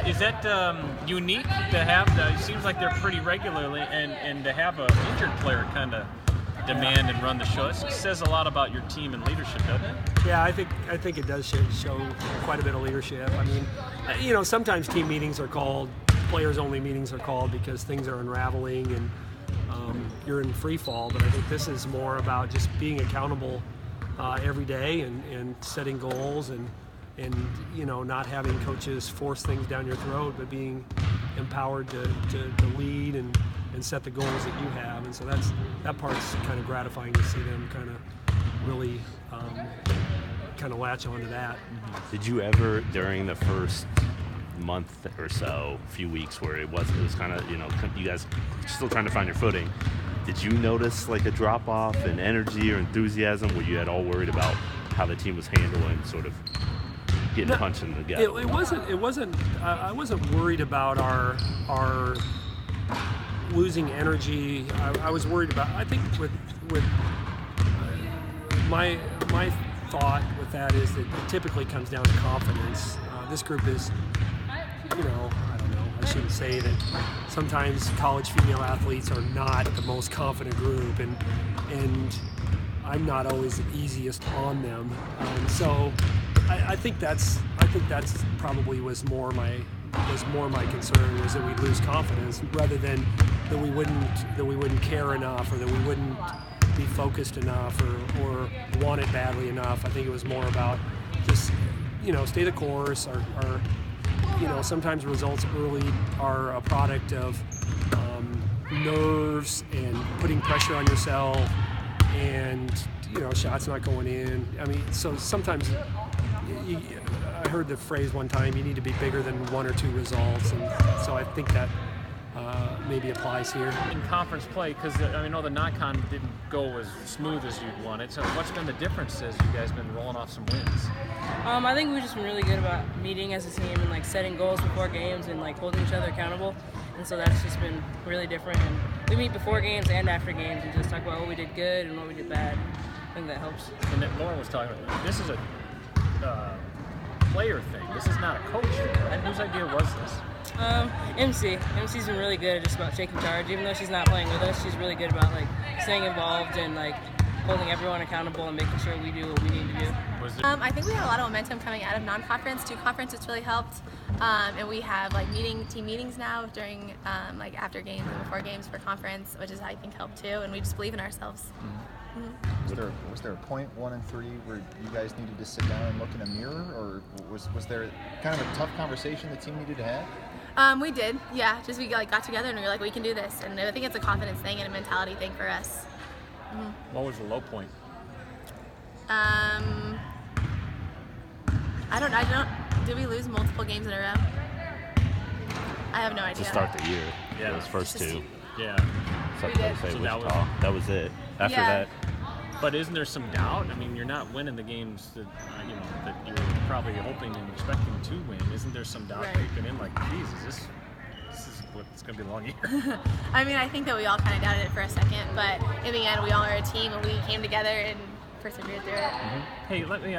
Is that unique to have? It seems like they're pretty regularly, and to have an injured player kind of demand and run the show. It says a lot about your team and leadership, doesn't it? Yeah, I think it does show quite a bit of leadership. I mean, sometimes team meetings are called, players-only meetings are called because things are unraveling and you're in free fall. But I think this is more about just being accountable every day and setting goals and not having coaches force things down your throat, but being empowered to lead and set the goals that you have. And so that part's kind of gratifying to see them kind of really kind of latch onto that. Did you ever, during the first month or so, few weeks, where it was kind of, you guys still trying to find your footing, did you notice like a drop off in energy or enthusiasm? Were you at all worried about how the team was handling sort of getting punched in the gut? It wasn't. I wasn't worried about our losing energy. I was worried about. I think with my thought with that is that it typically comes down to confidence. This group is, I don't know. I shouldn't say that. Sometimes college female athletes are not the most confident group, and I'm not always the easiest on them. So I think that's probably was more my concern, was that we'd lose confidence rather than that we wouldn't care enough, or that we wouldn't be focused enough, or want it badly enough. I think it was more about just stay the course. Or sometimes results early are a product of nerves and putting pressure on yourself, and shots not going in. I mean, so sometimes I heard the phrase one time, you need to be bigger than one or two results, and so I think that maybe applies here. In conference play, because I know the non-con didn't go as smooth as you'd wanted, so what's been the difference as you guys been rolling off some wins? I think we've just been really good about meeting as a team and setting goals before games and holding each other accountable, and so that's just been really different. And we meet before games and after games and just talk about what we did good and what we did bad. I think that helps. And that Lauren was talking about, this is a player thing. This is not a coach thing. And whose idea was this? MC's been really good at just about taking charge. Even though she's not playing with us, she's really good about staying involved and holding everyone accountable and making sure we do what we need to do. I think we had a lot of momentum coming out of non-conference to conference. It's really helped, and we have team meetings now during after games and before games for conference, which is I think helped too. And we just believe in ourselves. Was there a point 1 and 3 where you guys needed to sit down and look in a mirror, or was there kind of a tough conversation the team needed to have? We did, yeah. Just we got together and we were like, we can do this, and I think it's a confidence thing and a mentality thing for us. What was the low point? I don't. Did we lose multiple games in a row? I have no idea. To start the year, Yeah. those first two. Yeah. We did. Say So Wichita. That was it. After Yeah. that, But isn't there some doubt? I mean, you're not winning the games that that you're probably hoping and expecting to win. Isn't there some doubt Right. creeping in? Geez, this is what's going to be a long year. I mean, I think that we all kind of doubted it for a second, but in the end, we all are a team and we came together and persevered through it. Hey, let me